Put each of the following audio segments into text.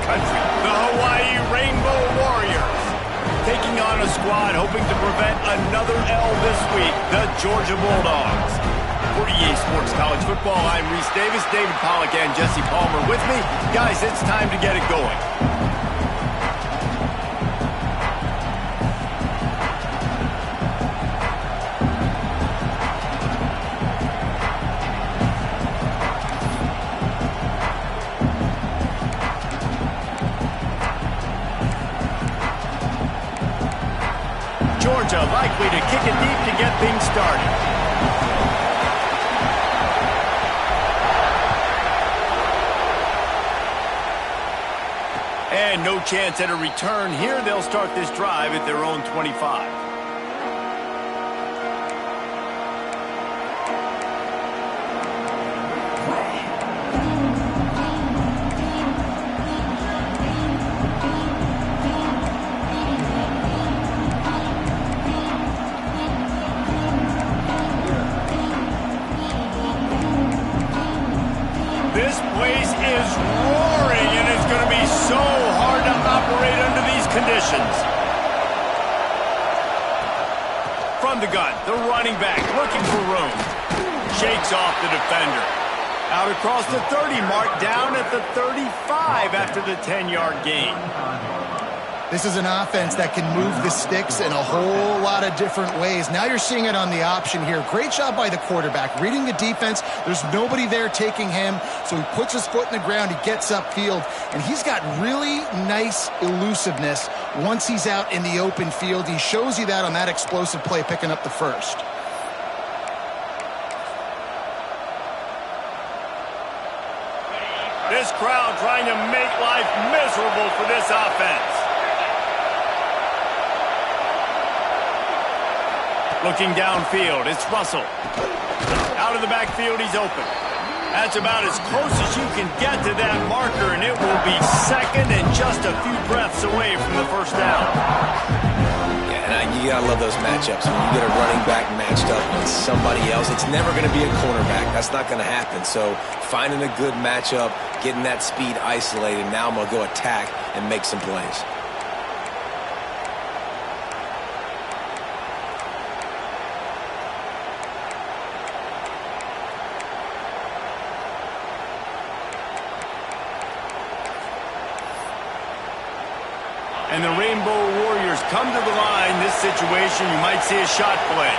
country. The Hawaii Rainbow Warriors. Taking on a squad hoping to prevent another L this week, the Georgia Bulldogs. For EA Sports College Football, I'm Reese Davis, David Pollack, and Jesse Palmer with me. Guys, it's time to get it going. Georgia likely to kick it deep to get things started. And no chance at a return here. They'll start this drive at their own 25. This place is roaring, and it's going to be so hard to operate under these conditions. From the gun, the running back looking for room. Shakes off the defender. Out across the 30 mark, down at the 35 after the 10-yard gain. This is an offense that can move the sticks in a whole lot of different ways. Now you're seeing it on the option here. Great job by the quarterback. Reading the defense, there's nobody there taking him, so he puts his foot in the ground, he gets upfield, and he's got really nice elusiveness once he's out in the open field. He shows you that on that explosive play, picking up the first. This crowd trying to make life miserable for this offense. Looking downfield, it's Russell. Out of the backfield, he's open. That's about as close as you can get to that marker, and it will be second and just a few breaths away from the first down. Yeah, and you gotta love those matchups. When you get a running back matched up with somebody else, it's never gonna be a cornerback. That's not gonna happen. So finding a good matchup, getting that speed isolated, now I'm gonna go attack and make some plays. And the Rainbow Warriors come to the line. This situation, you might see a shot play.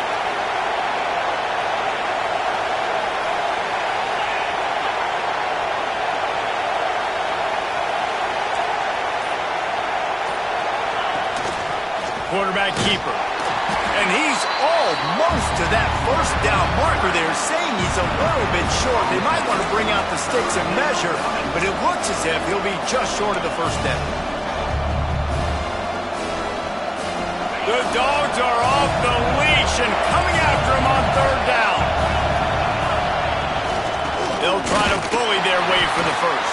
Quarterback keeper. And he's almost to that first down marker there, saying he's a little bit short. They might want to bring out the sticks and measure, but it looks as if he'll be just short of the first down. The Dogs are off the leash and coming after him on third down. They'll try to bully their way for the first.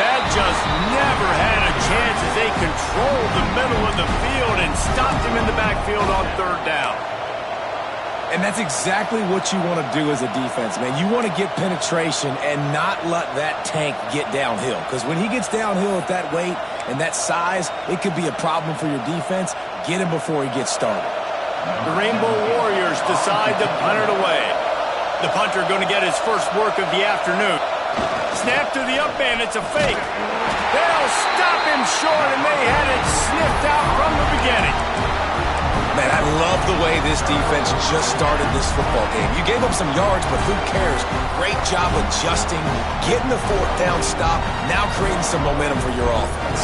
That just never had a chance as they controlled the middle of the field and stopped him in the backfield on third down. And that's exactly what you want to do as a defense, man. You want to get penetration and not let that tank get downhill. Because when he gets downhill at that weight and that size, it could be a problem for your defense. Get him before he gets started. The Rainbow Warriors decide to punt it away. The punter going to get his first work of the afternoon. Snap to the up man, it's a fake. They'll stop him short, and they had it sniffed out from the beginning. Man, I love the way this defense just started this football game. You gave up some yards, but who cares? Great job adjusting, getting the fourth down stop, now creating some momentum for your offense.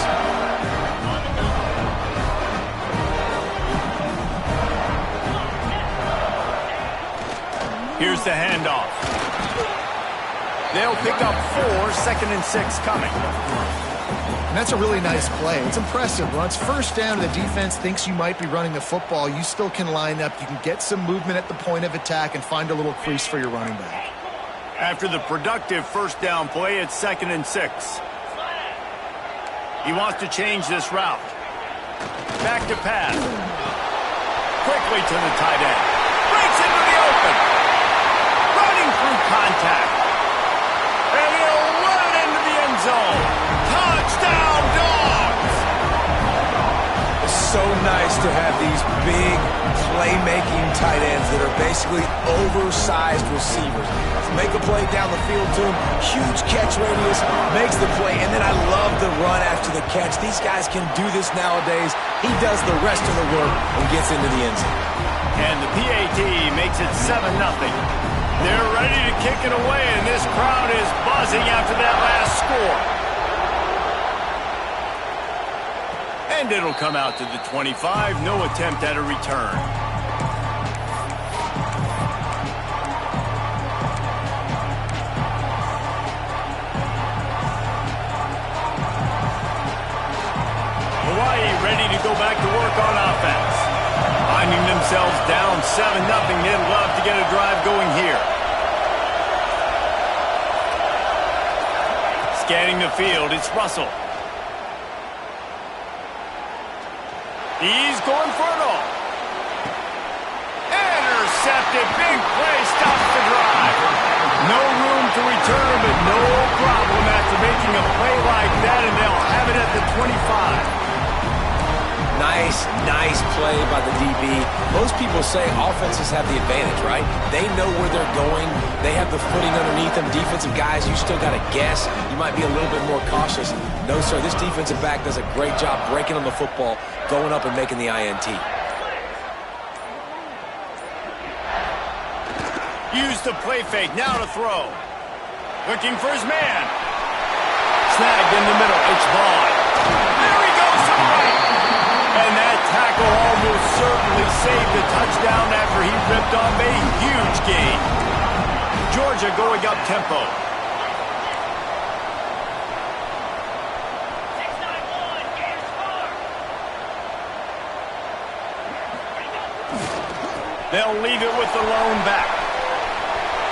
Here's the handoff. They'll pick up 4, 2nd and 6 coming. And that's a really nice play. It's impressive. Once first down, the defense thinks you might be running the football. You still can line up. You can get some movement at the point of attack and find a little crease for your running back. After the productive first down play, it's 2nd and 6. He wants to change this route. Back to pass. Quickly to the tight end. Breaks into the open. Running through contact. And he'll run it into the end zone. Touchdown, tight ends that are basically oversized receivers. Make a play down the field to him, huge catch radius, makes the play, and then I love the run after the catch. These guys can do this nowadays. He does the rest of the work and gets into the end zone. And the PAT makes it 7-0. They're ready to kick it away, and this crowd is buzzing after that last score. And it'll come out to the 25. No attempt at a return. Hawaii ready to go back to work on offense. Finding themselves down 7-0. They'd love to get a drive going here. Scanning the field, it's Russell. He's going for it all. Intercepted. Big play. Stops the drive. No room to return, but no problem after making a play like that, and they'll have it at the 25. Nice play by the DB. Most people say offenses have the advantage, right? They know where they're going. They have the footing underneath them. Defensive guys, you still got to guess. You might be a little bit more cautious. No, sir, this defensive back does a great job breaking on the football, going up and making the INT. Use the play fake. Now to throw. Looking for his man. Snagged in the middle. It's Vaughn. There he goes to the right. And that tackle almost certainly saved the touchdown after he ripped off a huge gain. Georgia going up tempo. They'll leave it with the lone back.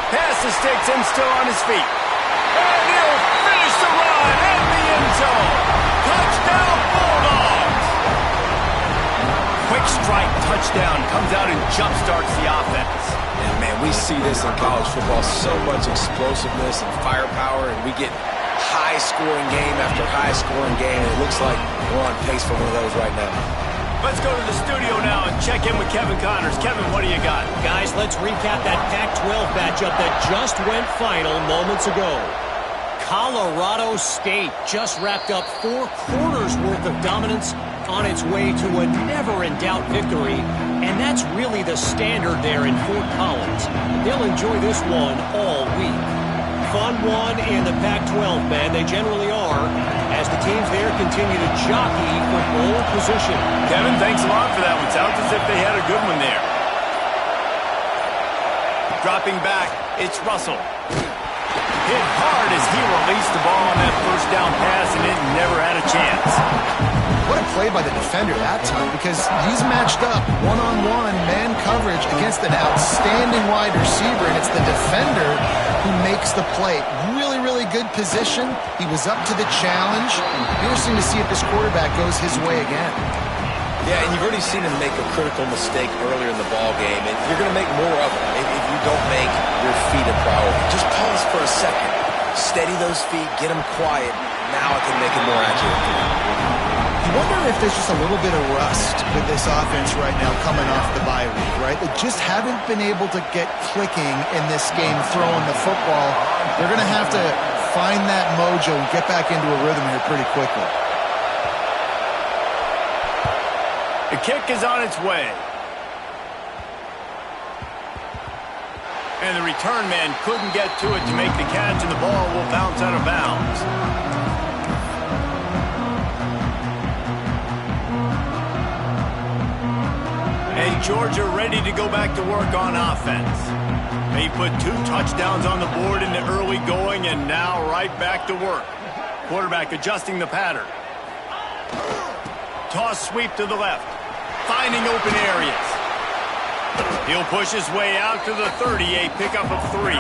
Pass the sticks and still on his feet. And he'll finish the run at the end zone. Touchdown, Bulldogs! Quick strike touchdown comes out and jumpstarts the offense. And man, we see this in college football, so much explosiveness and firepower, and we get high-scoring game after high-scoring game, and it looks like we're on pace for one of those right now. Let's go to the studio now and check in with Kevin Connors. Kevin, what do you got? Guys, let's recap that Pac-12 matchup that just went final moments ago. Colorado State just wrapped up 4 quarters worth of dominance on its way to a never-in-doubt victory, and that's really the standard there in Fort Collins. They'll enjoy this one all week. Fun one in the Pac-12, man. They generally are, as the teams there continue to jockey for bowl position. Kevin, thanks a lot for that one. Sounds as if they had a good one there. Dropping back, it's Russell. Hit hard as he released the ball on that first down pass, and it never had a chance. What a play by the defender that time, because he's matched up one-on-one man coverage against an outstanding wide receiver, and it's the defender who makes the play. Really, really good position. He was up to the challenge. Interesting to see if this quarterback goes his way again. Yeah, and you've already seen him make a critical mistake earlier in the ball game, and you're going to make more of them if you don't make your feet a priority. Just pause for a second. Steady those feet, get them quiet. Now I can make it more accurate. You wonder if there's just a little bit of rust with this offense right now coming off the bye week, right? They just haven't been able to get clicking in this game throwing the football. They're going to have to find that mojo and get back into a rhythm here pretty quickly. The kick is on its way. And the return man couldn't get to it to make the catch, and the ball will bounce out of bounds. And Georgia ready to go back to work on offense. They put 2 touchdowns on the board in the early going, and now right back to work. Quarterback adjusting the pattern. Toss sweep to the left. Finding open areas. He'll push his way out to the 30, a pickup of 3.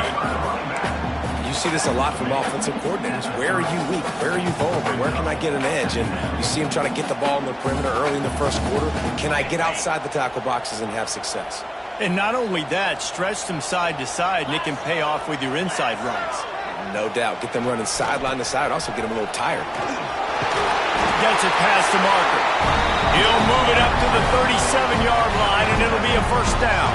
You see this a lot from offensive coordinators. Where are you weak? Where are you vulnerable? Where can I get an edge? And you see him trying to get the ball in the perimeter early in the first quarter. Can I get outside the tackle boxes and have success? And not only that, stretch them side to side, and it can pay off with your inside runs. No doubt. Get them running sideline to side. Also get them a little tired. gets it past the marker. He'll move it up to the 37-yard line, and it'll be a first down.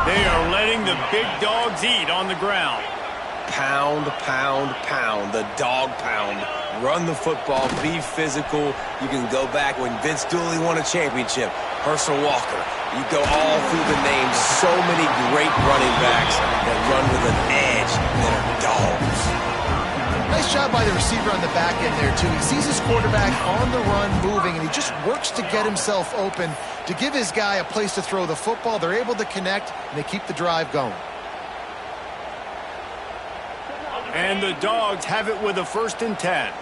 They are letting the big dogs eat on the ground. Pound, pound, pound. The dog pound. Run the football. Be physical. You can go back when Vince Dooley won a championship. Herschel Walker. You go all through the names. So many great running backs that run with an edge that are dogs. Nice job by the receiver on the back end there, too. He sees his quarterback on the run moving, and he just works to get himself open to give his guy a place to throw the football. They're able to connect, and they keep the drive going. And the Dogs have it with a 1st and 10.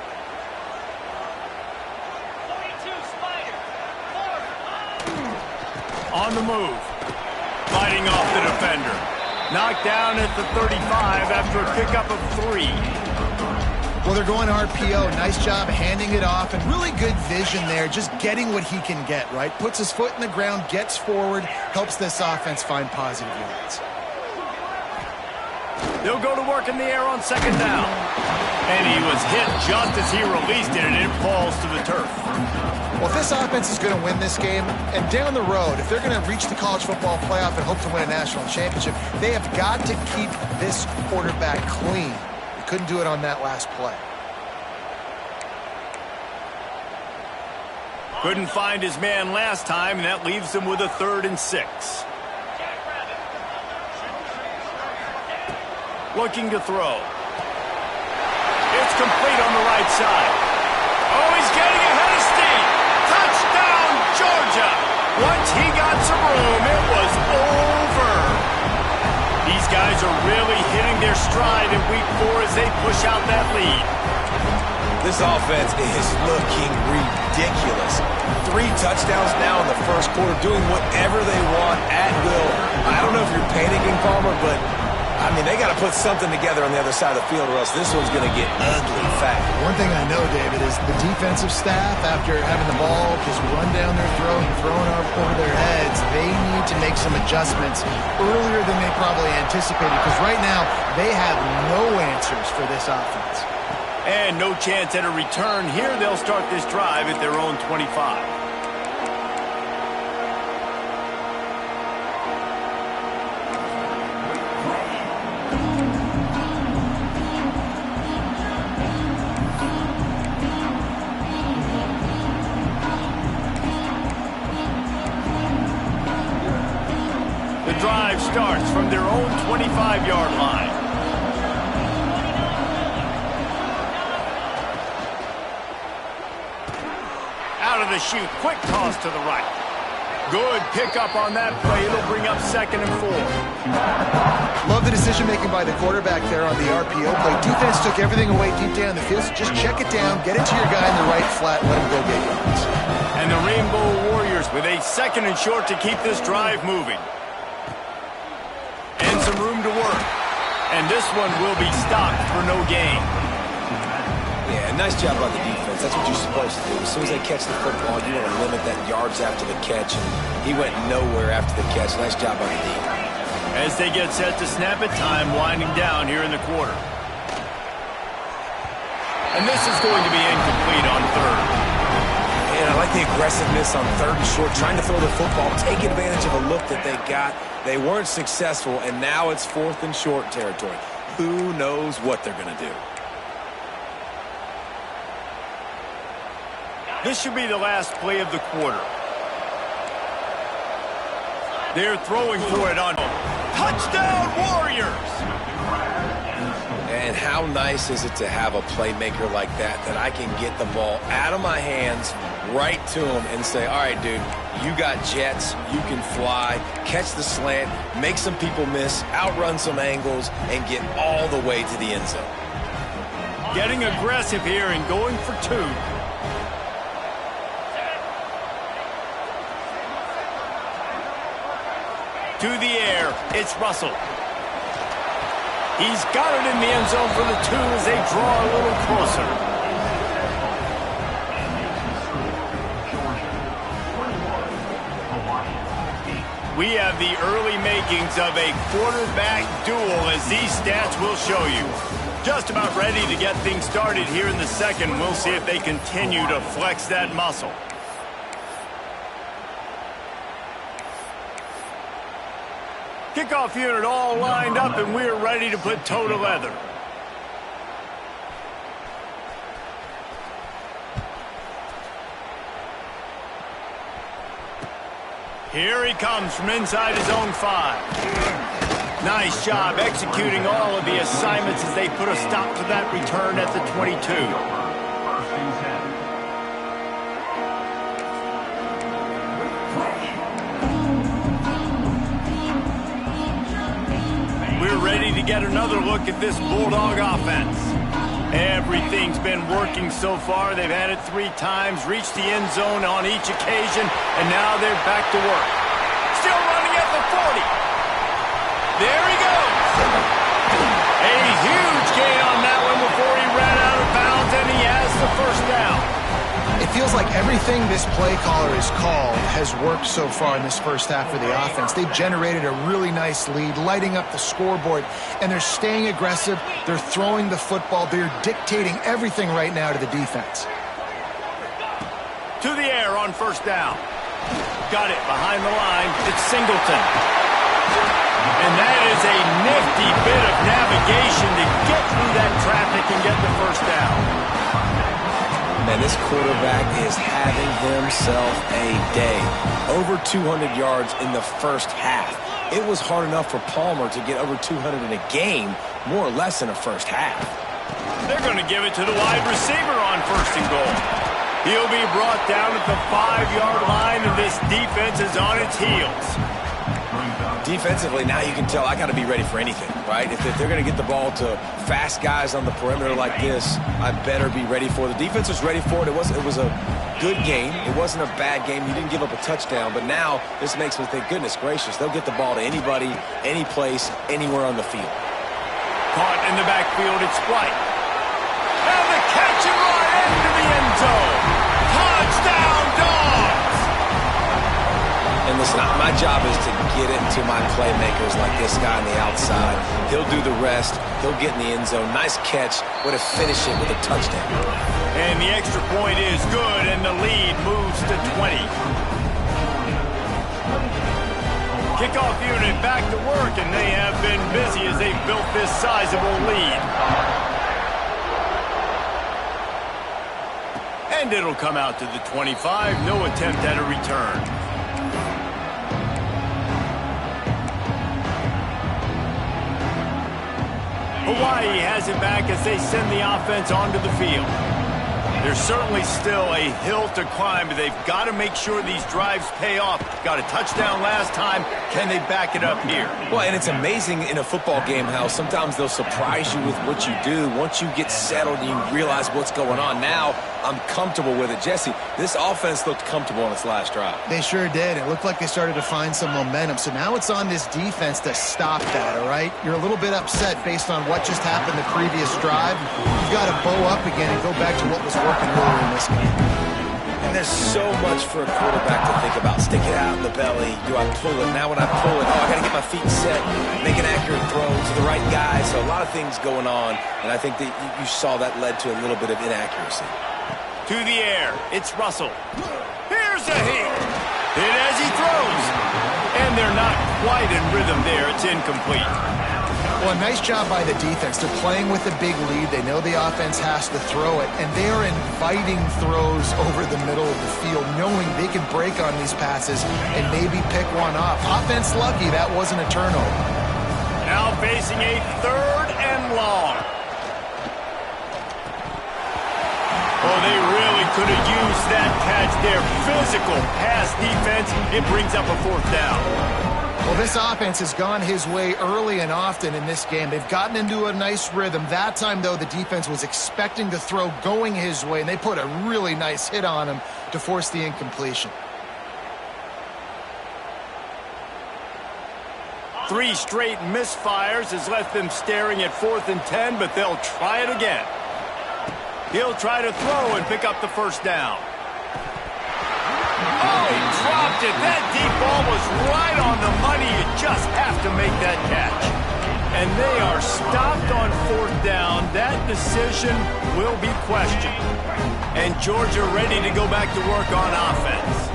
On the move. Fighting off the defender. Knocked down at the 35 after a pickup of 3. Well, they're going RPO. Nice job handing it off, and really good vision there, just getting what he can get, right? Puts his foot in the ground, gets forward, helps this offense find positive yards. They'll go to work in the air on 2nd down. And he was hit just as he released it, and it falls to the turf. Well, if this offense is going to win this game, and down the road, if they're going to reach the college football playoff and hope to win a national championship, they have got to keep this quarterback clean. They couldn't do it on that last play. Couldn't find his man last time, and that leaves him with a 3rd and 6. Looking to throw. It's complete on the right side. Oh, he's getting ahead of steam. Touchdown, Georgia. Once he got some room, it was over. These guys are really hitting their stride in week 4 as they push out that lead. This offense is looking ridiculous. 3 touchdowns now in the 1st quarter, doing whatever they want at will. I don't know if you're panicking, Palmer, but I mean, they got to put something together on the other side of the field, or else this one's going to get ugly fast. One thing I know, David, is the defensive staff, after having the ball just run down their throat and thrown over their heads, they need to make some adjustments earlier than they probably anticipated, because right now they have no answers for this offense. And no chance at a return here. They'll start this drive at their own 25. Drive starts from their own 25-yard line. Out of the chute, quick toss to the right. Good pickup on that play. It'll bring up 2nd and 4. Love the decision-making by the quarterback there on the RPO play. Defense took everything away deep down the field, so just check it down, get it to your guy in the right flat, let him go get yards. And the Rainbow Warriors with a 2nd and short to keep this drive moving. Some room to work, and this one will be stopped for no gain. Yeah, nice job by the defense. That's what you're supposed to do. As soon as they catch the football, you want to limit that yards after the catch, and he went nowhere after the catch. Nice job by the defense. As they get set to snap it, time winding down here in the quarter. And this is going to be incomplete on 3rd. And I like the aggressiveness on 3rd and short, trying to throw the football, take advantage of a look that they got. They weren't successful, and now it's 4th and short territory. Who knows what they're going to do? This should be the last play of the quarter. They're throwing for it on touchdown Warriors! And how nice is it to have a playmaker like that I can get the ball out of my hands right to him and say, all right, dude, you got jets, you can fly, catch the slant, make some people miss, outrun some angles, and get all the way to the end zone. Getting aggressive here and going for 2. To the air, it's Russell. He's got it in the end zone for the 2 as they draw a little closer. We have the early makings of a quarterback duel, as these stats will show you. Just about ready to get things started here in the second. We'll see if they continue to flex that muscle. Kickoff unit all lined up, and we're ready to put toe to leather. Here he comes from inside his own 5. Nice job executing all of the assignments as they put a stop to that return at the 22. We're ready to get another look at this Bulldog offense. Everything's been working so far. They've had it 3 times, reached the end zone on each occasion, and now they're back to work. Still running at the 40. There he goes. A huge gain on that one before he ran out of bounds, and he has the first down. It feels like everything this play caller has called has worked so far in this first half for the offense. They've generated a really nice lead, lighting up the scoreboard, and they're staying aggressive. They're throwing the football. They're dictating everything right now to the defense. To the air on first down. Got it behind the line. It's Singleton. And that is a nifty bit of navigation to get through that traffic and get the first down. Man, this quarterback is having himself a day. Over 200 yards in the first half. It was hard enough for Palmer to get over 200 in a game, more or less in a first half. They're going to give it to the wide receiver on first and goal. He'll be brought down at the 5-yard line, and this defense is on its heels. Defensively, now you can tell I got to be ready for anything, right? If they're going to get the ball to fast guys on the perimeter like this, I better be ready for it. The defense was ready for it. It was a good game. It wasn't a bad game. You didn't give up a touchdown, but now this makes me think, goodness gracious, they'll get the ball to anybody, any place, anywhere on the field. Caught in the backfield, it's White. And the catch and run into the end zone. Touchdown, Dogs! And listen, my job is to get it to my playmakers like this guy on the outside. He'll do the rest. He'll get in the end zone. Nice catch. Way to finish it with a touchdown. And the extra point is good, and the lead moves to 20. Kickoff unit back to work, and they have been busy as they've built this sizable lead. And it'll come out to the 25. No attempt at a return. Hawaii has it back as they send the offense onto the field. There's certainly still a hill to climb, but they've got to make sure these drives pay off. Got a touchdown last time. Can they back it up here? Well, and it's amazing in a football game how sometimes they'll surprise you with what you do. Once you get settled and you realize what's going on. Now, I'm comfortable with it. Jesse, this offense looked comfortable on its last drive. They sure did. It looked like they started to find some momentum. So now it's on this defense to stop that, all right? You're a little bit upset based on what just happened the previous drive. You've got to bow up again and go back to what was working earlier in this game. And there's so much for a quarterback to think about. Stick it out in the belly. Do I pull it? Now when I pull it, I got to get my feet set, make an accurate throw to the right guy. So a lot of things going on, and I think that you saw that led to a little bit of inaccuracy. To the air, it's Russell. Here's a hit. Hit as he throws. And they're not quite in rhythm there. It's incomplete. Well, a nice job by the defense. They're playing with a big lead. They know the offense has to throw it, and they are inviting throws over the middle of the field, knowing they can break on these passes and maybe pick one off. Offense lucky that wasn't a turnover. Now facing a 3rd and long. Oh, they really could have used that catch there. Physical pass defense. It brings up a 4th down. Well, this offense has gone his way early and often in this game. They've gotten into a nice rhythm. That time, though, the defense was expecting the throw going his way, and they put a really nice hit on him to force the incompletion. 3 straight misfires has left them staring at 4th and 10, but they'll try it again. He'll try to throw and pick up the first down. Oh, he dropped it. That deep ball was right on the money. You just have to make that catch. And they are stopped on 4th down. That decision will be questioned. And Georgia ready to go back to work on offense.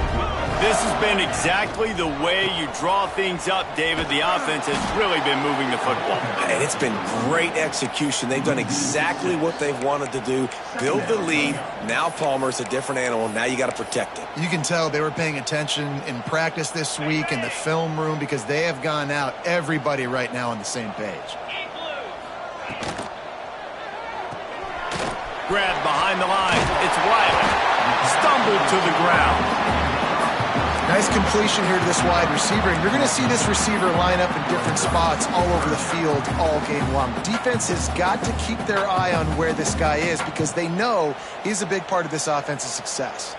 This has been exactly the way you draw things up, David. The offense has really been moving the football. And it's been great execution. They've done exactly what they've wanted to do. Build the lead. Now Palmer's a different animal. Now you got to protect it. You can tell they were paying attention in practice this week in the film room because they have gone out, everybody right now on the same page. Grab behind the line. It's Riley. Stumbled to the ground. Nice completion here to this wide receiver, and you're going to see this receiver line up in different spots all over the field all game long. Defense has got to keep their eye on where this guy is because they know he's a big part of this offense's success.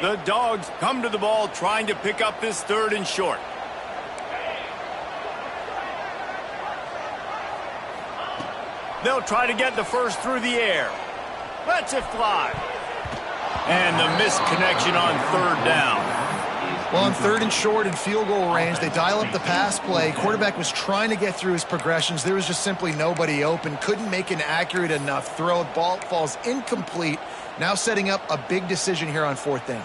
The Dogs come to the ball trying to pick up this 3rd and short. They'll try to get the first through the air. Lets it fly. And the missed connection on 3rd down. Well, on 3rd and short and field goal range, they dial up the pass play. Quarterback was trying to get through his progressions. There was just simply nobody open. Couldn't make an accurate enough throw. Ball falls incomplete. Now setting up a big decision here on 4th down.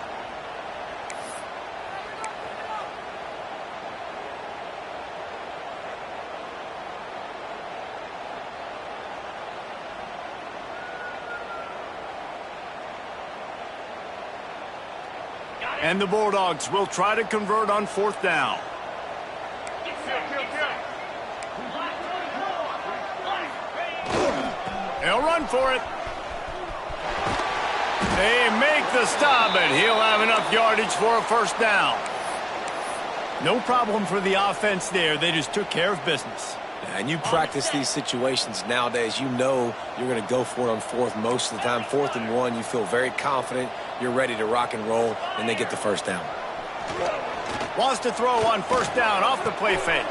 And the Bulldogs will try to convert on 4th down. They'll run for it. They make the stop, but he'll have enough yardage for a 1st down. No problem for the offense there. They just took care of business. And you practice these situations nowadays. You know you're going to go for it on 4th most of the time. 4th and 1, you feel very confident. You're ready to rock and roll, and they get the 1st down. Wants to throw on 1st down off the play fake.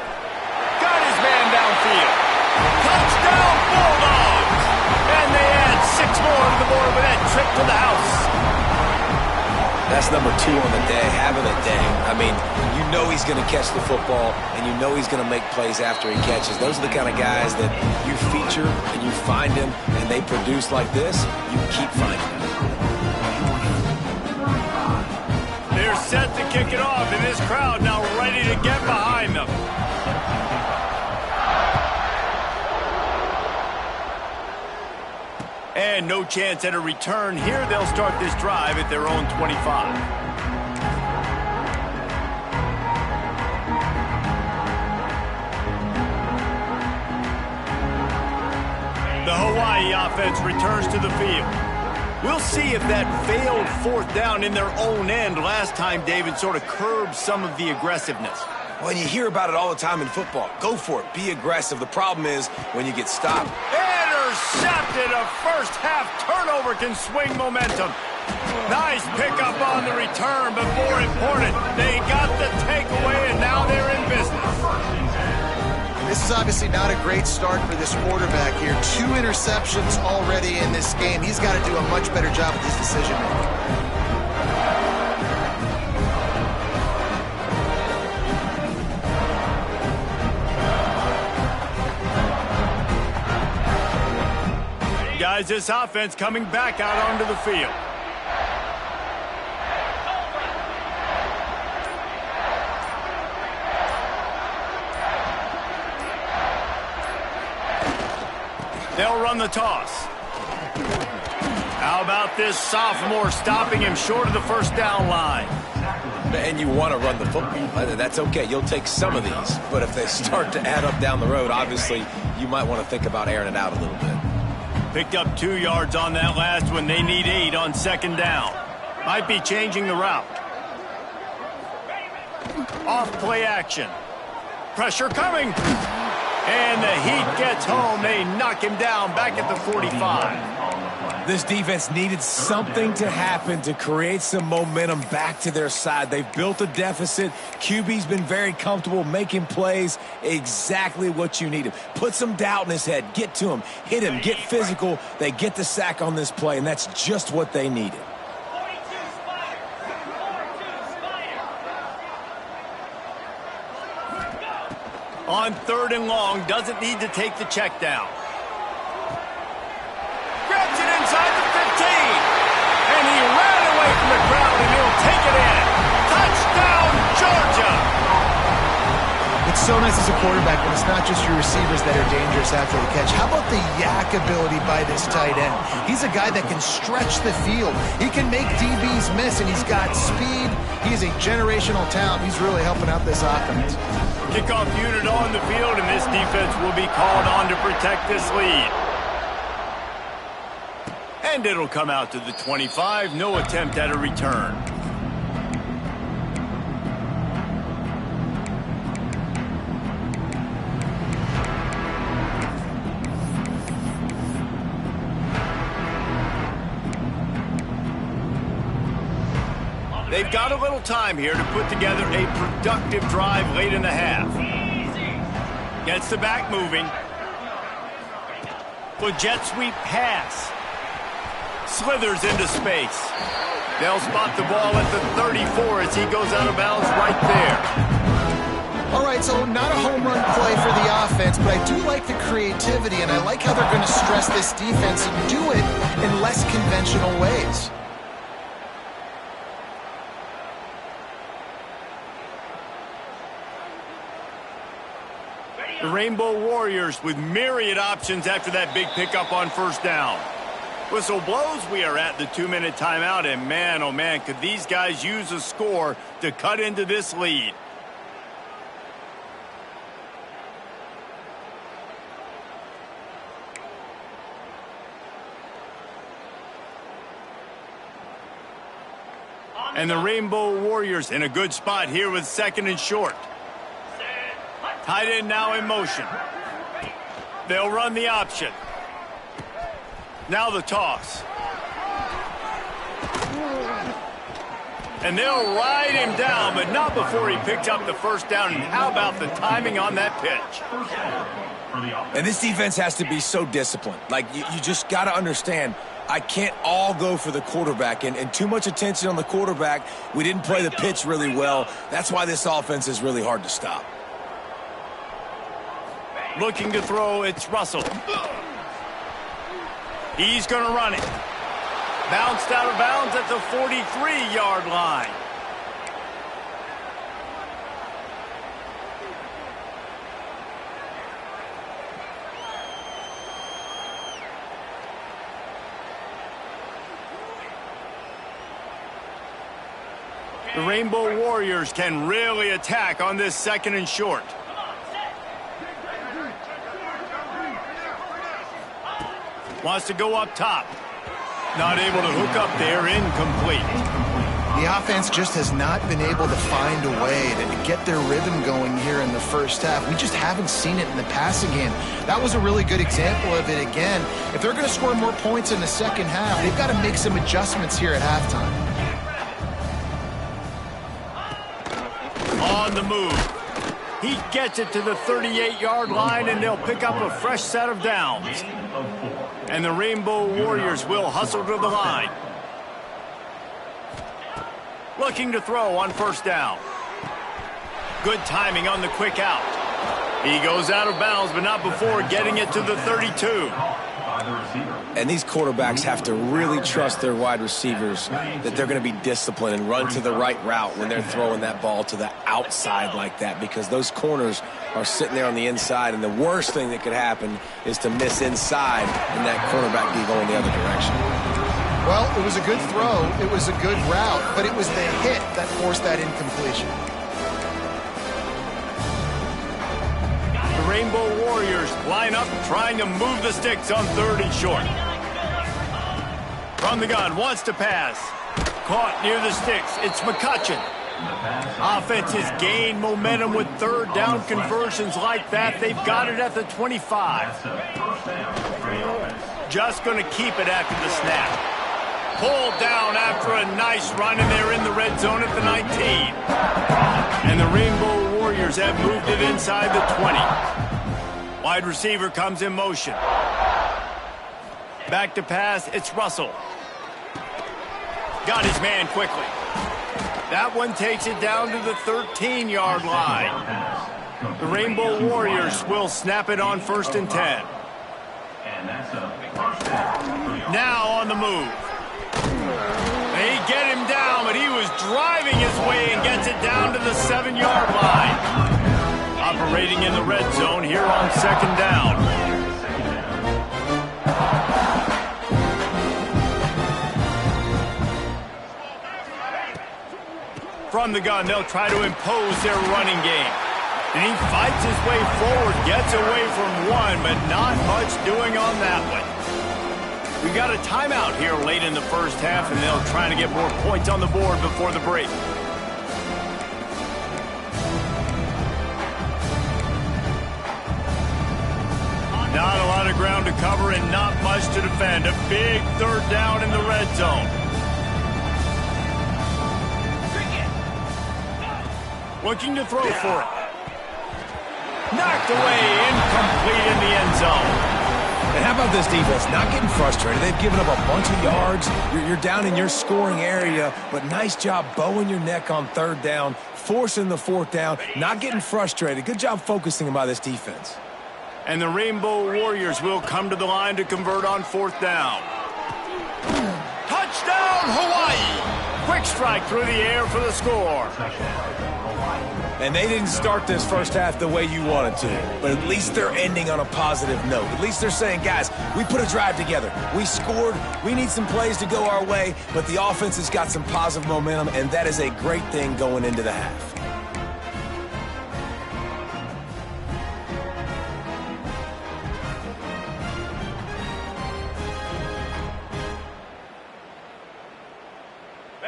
Got his man downfield. Touchdown Bulldogs! And they add 6 more to the board with that trip to the house. That's number 2 on the day, having a day. I mean, you know he's going to catch the football, and you know he's going to make plays after he catches. Those are the kind of guys that you feature, and you find them, and they produce like this, you keep finding them. They're set to kick it off, and this crowd now ready to get behind them. And no chance at a return here. They'll start this drive at their own 25. The Hawaii offense returns to the field. We'll see if that failed 4th down in their own end last time, David, sort of curbed some of the aggressiveness. Well, you hear about it all the time in football. Go for it. Be aggressive. The problem is when you get stopped. Intercepted. A first-half turnover can swing momentum. Nice pickup on the return, but more important, they got the takeaway, and now they're in business. This is obviously not a great start for this quarterback here. 2 interceptions already in this game. He's got to do a much better job with his decision-making. Guys, this offense coming back out onto the field. They'll run the toss. How about this sophomore stopping him short of the 1st down line? And you want to run the football. That's okay. You'll take some of these. But if they start to add up down the road, obviously, you might want to think about airing it out a little bit. Picked up 2 yards on that last one. They need 8 on 2nd down. Might be changing the route. Off play action. Pressure coming. And the heat gets home. They knock him down back at the 45. This defense needed something to happen to create some momentum back to their side. They've built a deficit. QB's been very comfortable making plays. Exactly what you needed. Put some doubt in his head. Get to him. Hit him. Get physical. They get the sack on this play, and that's just what they needed. On 3rd and long, doesn't need to take the check down. Grabs it inside the 15. And he ran away from the crowd, and he'll take it in. Touchdown, Georgia! It's so nice as a quarterback when it's not just your receivers that are dangerous after the catch. How about the yak ability by this tight end? He's a guy that can stretch the field. He can make DBs miss, and he's got speed. He's a generational talent. He's really helping out this offense. Kickoff unit on the field, and this defense will be called on to protect this lead. And it'll come out to the 25. No attempt at a return. They've got a little time here to put together a productive drive late in the half. Gets the back moving. With jet sweep pass. Slithers into space. They'll spot the ball at the 34 as he goes out of bounds right there. All right, so not a home run play for the offense, but I do like the creativity, and I like how they're going to stress this defense and do it in less conventional ways. The Rainbow Warriors with myriad options after that big pickup on 1st down. Whistle blows, we are at the 2-minute timeout, and man, oh man, could these guys use a score to cut into this lead. And the Rainbow Warriors in a good spot here with 2nd and short. Tight end now in motion. They'll run the option. Now the toss. And they'll ride him down, but not before he picks up the 1st down. And how about the timing on that pitch? And this defense has to be so disciplined. Like, you just got to understand, I can't all go for the quarterback. And too much attention on the quarterback. We didn't play the pitch really well. That's why this offense is really hard to stop. Looking to throw, it's Russell. He's going to run it. Bounced out of bounds at the 43-yard line. The Rainbow Warriors can really attack on this 2nd and short. Wants to go up top. Not able to hook up there, incomplete. The offense just has not been able to find a way to get their rhythm going here in the 1st half. We just haven't seen it in the passing game. That was a really good example of it again. If they're going to score more points in the 2nd half, they've got to make some adjustments here at halftime. On the move. He gets it to the 38-yard line, and they'll pick up a fresh set of downs. And the Rainbow Warriors will hustle to the line. Looking to throw on 1st down. Good timing on the quick out. He goes out of bounds, but not before getting it to the 32. And these quarterbacks have to really trust their wide receivers that they're going to be disciplined and run to the right route when they're throwing that ball to the outside like that, because those corners are sitting there on the inside, and the worst thing that could happen is to miss inside and that cornerback be going the other direction. Well, it was a good throw, it was a good route, but it was the hit that forced that incompletion. The Rainbow Warriors line up trying to move the sticks on 3rd and short. From the gun, wants to pass. Caught near the sticks. It's McCutcheon. Offense has gained momentum with 3rd down conversions like that. They've got it at the 25. just going to keep it after the snap. Pulled down after a nice run, and they're in the red zone at the 19. And the Rainbow Warriors have moved it inside the 20. Wide receiver comes in motion. Back to pass, it's Russell. Got his man quickly. That one takes it down to the 13-yard line. The Rainbow Warriors will snap it on 1st and 10. Now on the move. They get him down, but he was driving his way and gets it down to the 7-yard line. Operating in the red zone here on 2nd down. From the gun, they'll try to impose their running game. And he fights his way forward, gets away from one, but not much doing on that one. We've got a timeout here late in the first half, and they'll try to get more points on the board before the break. Not a lot of ground to cover and not much to defend. A big 3rd down in the red zone. Looking to throw for it. Knocked away, incomplete in the end zone. And how about this defense? Not getting frustrated. They've given up a bunch of yards. You're down in your scoring area, but nice job bowing your neck on 3rd down, forcing the 4th down, not getting frustrated. Good job focusing by this defense. And the Rainbow Warriors will come to the line to convert on 4th down. Touchdown, Hawaii! Quick strike through the air for the score. And they didn't start this first half the way you wanted to, but at least they're ending on a positive note. At least they're saying, guys, we put a drive together. We scored. We need some plays to go our way, but the offense has got some positive momentum, and that is a great thing going into the half.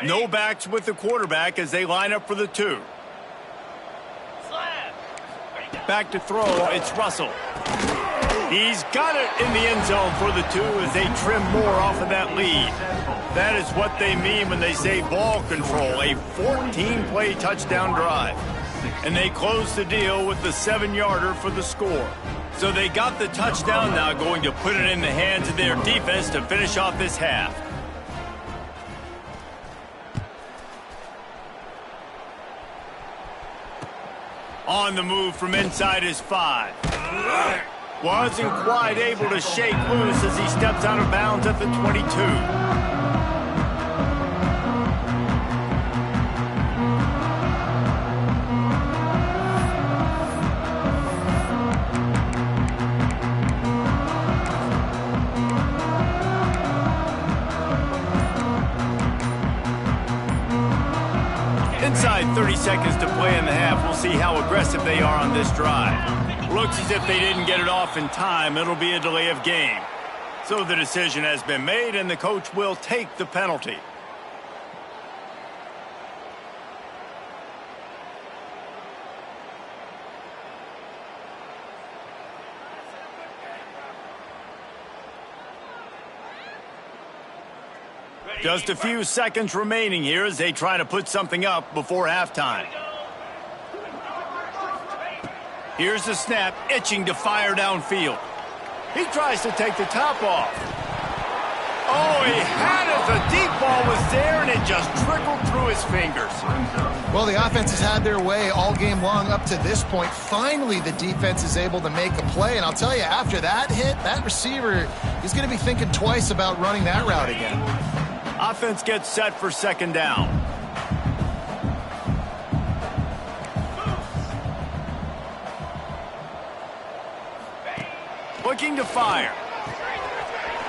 No backs with the quarterback as they line up for the 2. Back to throw, it's Russell. He's got it in the end zone for the 2 as they trim more off of that lead. That is what they mean when they say ball control, a 14-play touchdown drive. And they close the deal with the 7-yarder for the score. So they got the touchdown, now going to put it in the hands of their defense to finish off this half. On the move from inside his 5. Wasn't quite able to shake loose as he steps out of bounds at the 22. Inside 30 seconds to play in the half. We'll see how aggressive they are on this drive. Looks as if they didn't get it off in time. It'll be a delay of game. So the decision has been made, and the coach will take the penalty. Just a few seconds remaining here as they try to put something up before halftime. Here's the snap, itching to fire downfield. He tries to take the top off. Oh, he had it. The deep ball was there, and it just trickled through his fingers. Well, the offense has had their way all game long up to this point. Finally, the defense is able to make a play. And I'll tell you, after that hit, that receiver is going to be thinking twice about running that route again. Offense gets set for 2nd down. Looking to fire.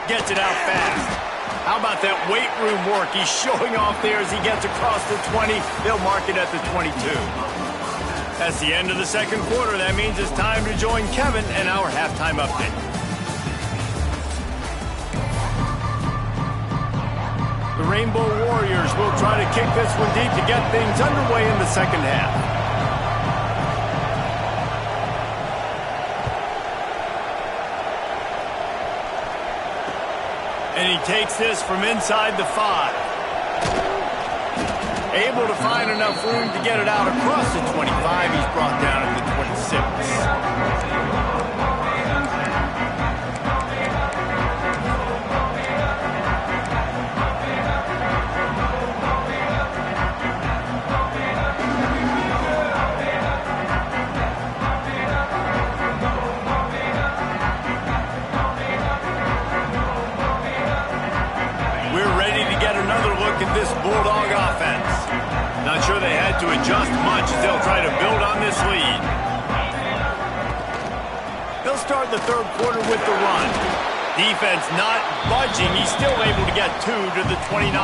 Gets it out fast. How about that weight room work? He's showing off there as he gets across the 20. They'll mark it at the 22. That's the end of the 2nd quarter. That means it's time to join Kevin and our halftime update. The Rainbow Warriors will try to kick this one deep to get things underway in the 2nd half. And he takes this from inside the 5. Able to find enough room to get it out across the 25. He's brought down at the 26. This Bulldog offense. Not sure they had to adjust much as they'll try to build on this lead. They'll start the third quarter with the run. Defense not budging. He's still able to get 2 to the 29.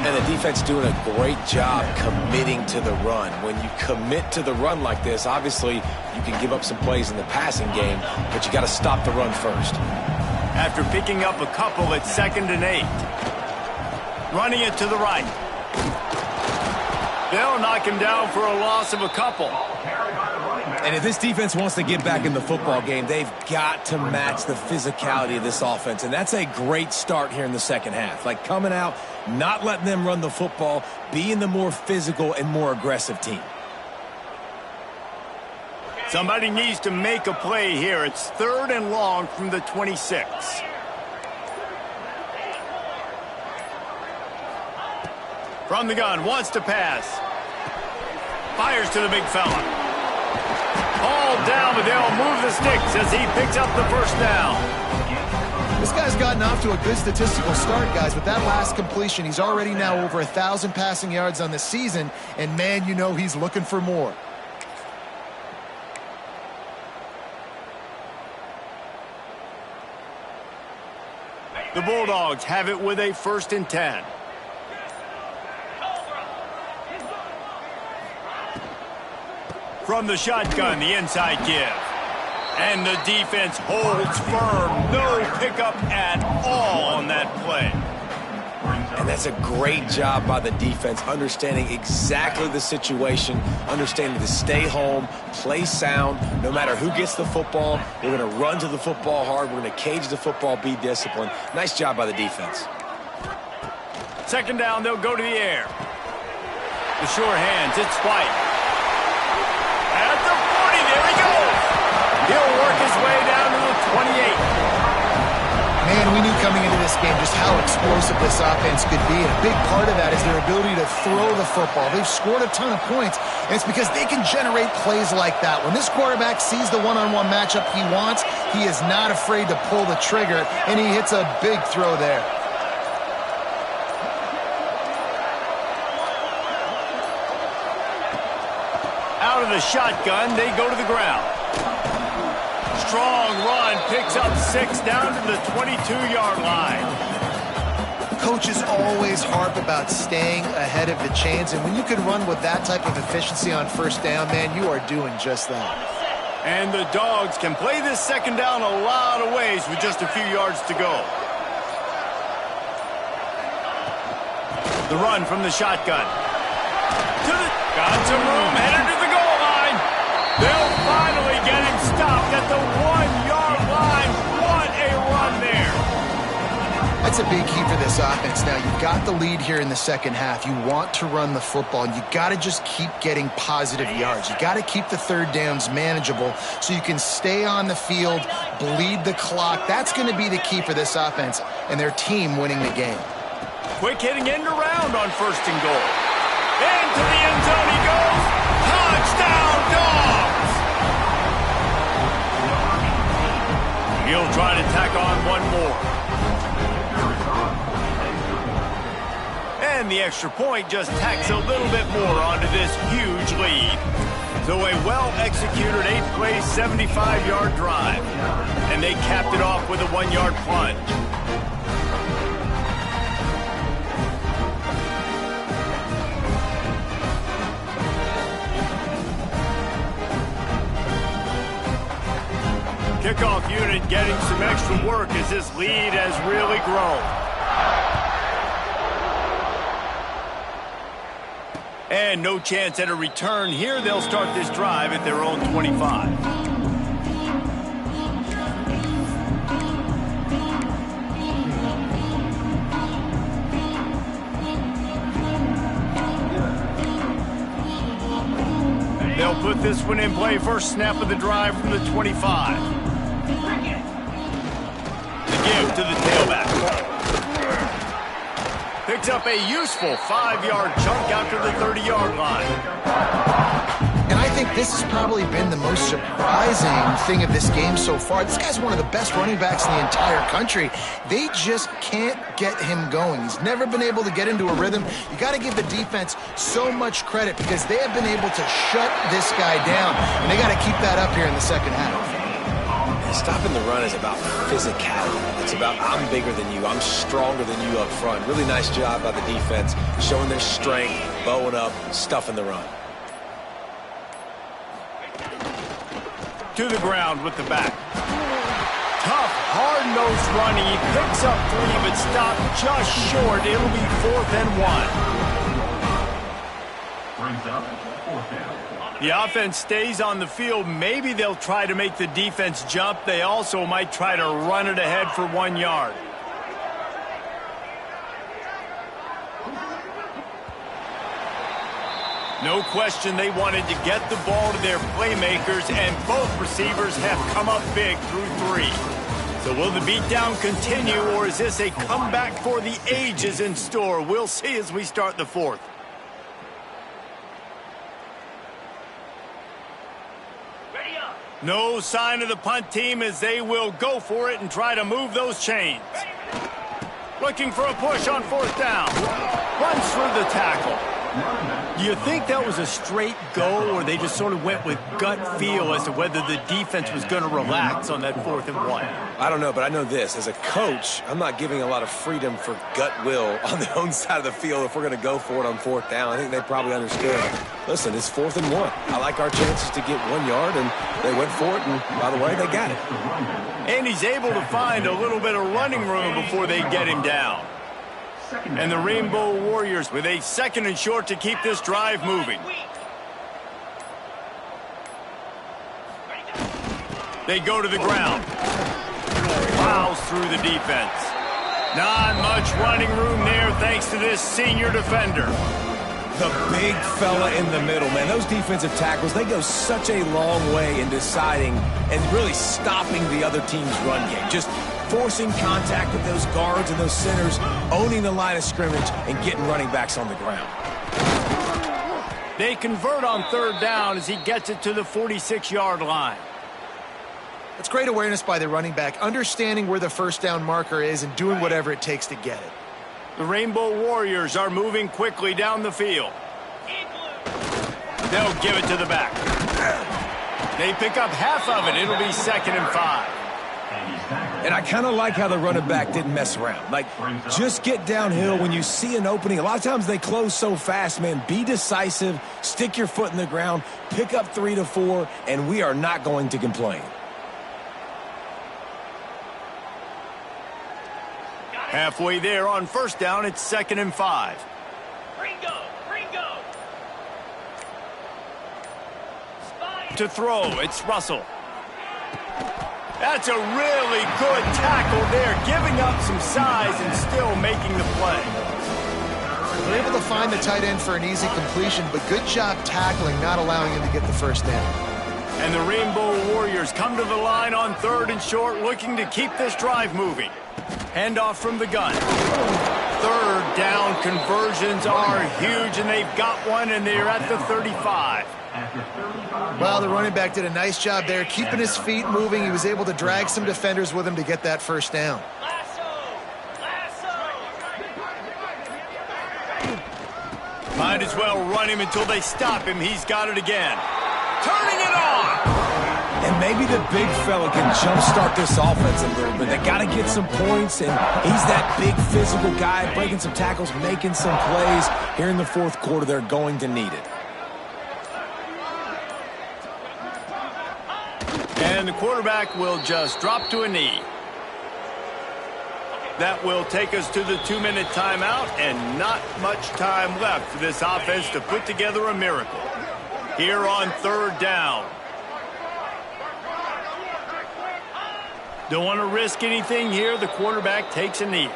And the defense doing a great job committing to the run. When you commit to the run like this, obviously you can give up some plays in the passing game, but you got to stop the run first. After picking up a couple at 2nd and 8. Running it to the right. They'll knock him down for a loss of a couple. And if this defense wants to get back in the football game, they've got to match the physicality of this offense. And that's a great start here in the second half. Like coming out, not letting them run the football, being the more physical and more aggressive team. Somebody needs to make a play here. It's 3rd and long from the 26. From the gun, wants to pass. Fires to the big fella. All down, but they'll move the sticks as he picks up the first down. This guy's gotten off to a good statistical start, guys. With that last completion, he's already now over 1,000 passing yards on the season. And, man, you know he's looking for more. The Bulldogs have it with a 1st and 10. From the shotgun, the inside give. And the defense holds firm. No pickup at all on that play. And that's a great job by the defense, understanding exactly the situation, understanding to stay home, play sound. No matter who gets the football, we're going to run to the football hard. We're going to cage the football, be disciplined. Nice job by the defense. 2nd down, they'll go to the air. The sure hands, it's White. At the 40, there he goes. He'll work his way down to the 28. Man, we knew coming into this game just how explosive this offense could be. And a big part of that is their ability to throw the football. They've scored a ton of points, and it's because they can generate plays like that. When this quarterback sees the one-on-one matchup he wants, he is not afraid to pull the trigger, and he hits a big throw there. Out of the shotgun, they go to the ground. Strong run, picks up 6 down to the 22-yard line. Coaches always harp about staying ahead of the chains, and when you can run with that type of efficiency on 1st down, man, you are doing just that. And the Dogs can play this 2nd down a lot of ways with just a few yards to go. The run from the shotgun. Got some room, headed to the goal line. They'll finally get him stopped at the 1-yard line. What a run there. That's a big key for this offense. Now, you've got the lead here in the second half. You want to run the football, and you got to just keep getting positive yards. You got to keep the 3rd downs manageable so you can stay on the field, bleed the clock. That's going to be the key for this offense and their team winning the game. Quick hitting end around on 1st and goal. Into the end zone he goes. Touchdown, Dogs! He'll try to tack on one more. And the extra point just tacks a little bit more onto this huge lead. So a well-executed 8-play, 75-yard drive. And they capped it off with a 1-yard plunge. Kickoff unit getting some extra work as this lead has really grown. And no chance at a return here. They'll start this drive at their own 25. put this one in play. First snap of the drive from the 25. The give to the tailback. Picks up a useful 5-yard chunk after the 30-yard line. And I think this has probably been the most surprising thing of this game so far. This guy's one of the best running backs in the entire country. They just can't get him going. He's never been able to get into a rhythm. You got to give the defense so much credit because they have been able to shut this guy down, and they got to keep that up here in the second half. Stopping the run is about physicality. It's about I'm bigger than you. I'm stronger than you up front. Really nice job by the defense, showing their strength, bowing up, stuffing the run. To the ground with the back. Tough, hard-nosed running. He picks up 3, but stopped just short. It'll be 4th and 1. Brings up 4th down. The offense stays on the field. Maybe they'll try to make the defense jump. They also might try to run it ahead for 1 yard. No question they wanted to get the ball to their playmakers, and both receivers have come up big through 3. So will the beatdown continue, or is this a comeback for the ages in store? We'll see as we start the 4th. No sign of the punt team as they will go for it and try to move those chains. Looking for a push on 4th down. Runs through the tackle. Do you think that was a straight go, or they just sort of went with gut feel as to whether the defense was going to relax on that 4th and 1? I don't know, but I know this. As a coach, I'm not giving a lot of freedom for gut will on their own side of the field if we're going to go for it on 4th down. I think they probably understood. Listen, it's 4th and 1. I like our chances to get 1 yard, and they went for it, and by the way, they got it. And he's able to find a little bit of running room before they get him down. And the Rainbow Warriors with a 2nd and short to keep this drive moving. They go to the ground. Plows through the defense. Not much running room there thanks to this senior defender. The big fella in the middle, man. Those defensive tackles, they go such a long way in deciding and really stopping the other team's run game. Just forcing contact with those guards and those centers, owning the line of scrimmage, and getting running backs on the ground. They convert on 3rd down as he gets it to the 46-yard line. That's great awareness by the running back, understanding where the 1st down marker is and doing whatever it takes to get it. The Rainbow Warriors are moving quickly down the field. They'll give it to the back. They pick up half of it. It'll be 2nd and 5. And I kind of like how the running back didn't mess around. Like, just get downhill when you see an opening. A lot of times they close so fast, man. Be decisive, stick your foot in the ground, pick up 3 to 4, and we are not going to complain. Halfway there on 1st down, it's 2nd and 5. To throw, it's Russell. That's a really good tackle there, giving up some size and still making the play. They're able to find the tight end for an easy completion, but good job tackling, not allowing him to get the 1st down. And the Rainbow Warriors come to the line on 3rd and short, looking to keep this drive moving. Handoff from the gun. 3rd down conversions are huge, and they've got one, and they're at the 35. Well, the running back did a nice job there, keeping his feet moving. He was able to drag some defenders with him to get that 1st down. Might as well run him until they stop him. He's got it again. Turning it on! And maybe the big fella can jumpstart this offense a little bit. They got to get some points, and he's that big physical guy, breaking some tackles, making some plays. Here in the 4th quarter, they're going to need it. And the quarterback will just drop to a knee. That will take us to the 2-minute timeout, and not much time left for this offense to put together a miracle. Here on 3rd down. Don't want to risk anything here. The quarterback takes a knee.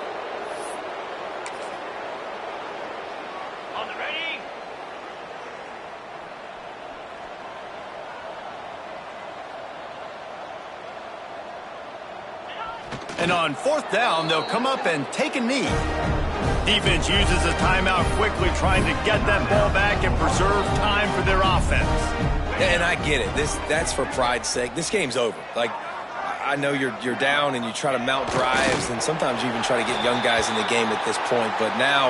And on fourth down, they'll come up and take a knee. Defense uses a timeout quickly, trying to get that ball back and preserve time for their offense. And I get it. That's for pride's sake. This game's over. Like, I know you're down and you try to mount drives, and sometimes you even try to get young guys in the game at this point. But now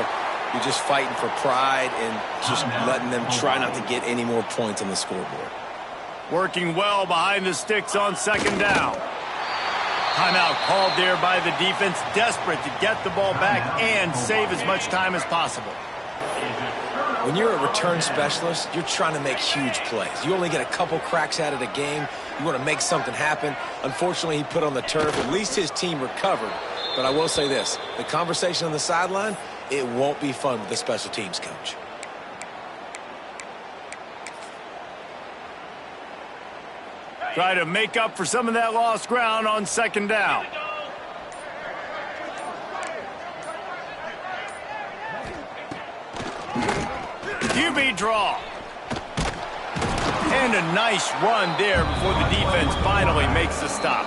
you're just fighting for pride and just letting them try not to get any more points on the scoreboard. Working well behind the sticks on second down. Timeout called there by the defense, desperate to get the ball back and save as much time as possible. When you're a return specialist, you're trying to make huge plays. You only get a couple cracks at it a game. You want to make something happen. Unfortunately, he put on the turf. At least his team recovered. But I will say this, the conversation on the sideline, it won't be fun with the special teams coach. Try to make up for some of that lost ground on second down. QB draw. And a nice run there before the defense finally makes the stop.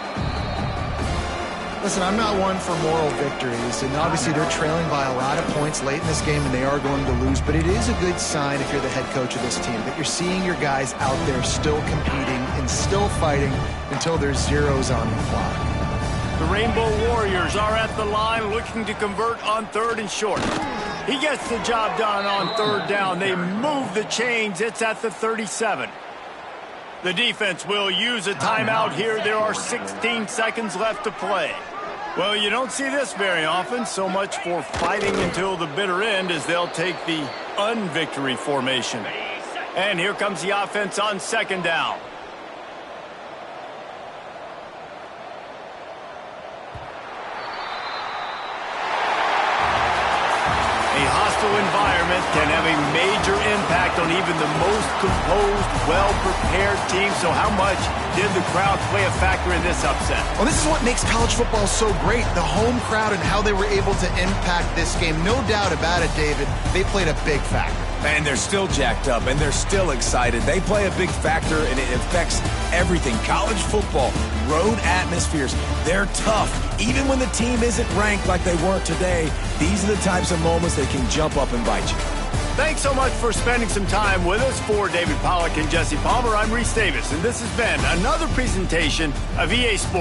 Listen, I'm not one for moral victories, and obviously they're trailing by a lot of points late in this game, and they are going to lose, but it is a good sign if you're the head coach of this team that you're seeing your guys out there still competing and still fighting until there's zeros on the clock. The Rainbow Warriors are at the line looking to convert on third and short. He gets the job done on third down. They move the chains. It's at the 37. The defense will use a timeout here. There are 16 seconds left to play. Well, you don't see this very often. So much for fighting until the bitter end as they'll take the unvictory formation. And here comes the offense on second down. Environment can have a major impact on even the most composed, well-prepared team. So how much did the crowd play a factor in this upset? Well, this is what makes college football so great, the home crowd and how they were able to impact this game. No doubt about it, David, they played a big factor. And they're still jacked up, and they're still excited. They play a big factor, and it affects everything. College football, road atmospheres, they're tough. Even when the team isn't ranked like they weren't today, these are the types of moments that can jump up and bite you. Thanks so much for spending some time with us. For David Pollack and Jesse Palmer, I'm Reese Davis, and this has been another presentation of EA Sports.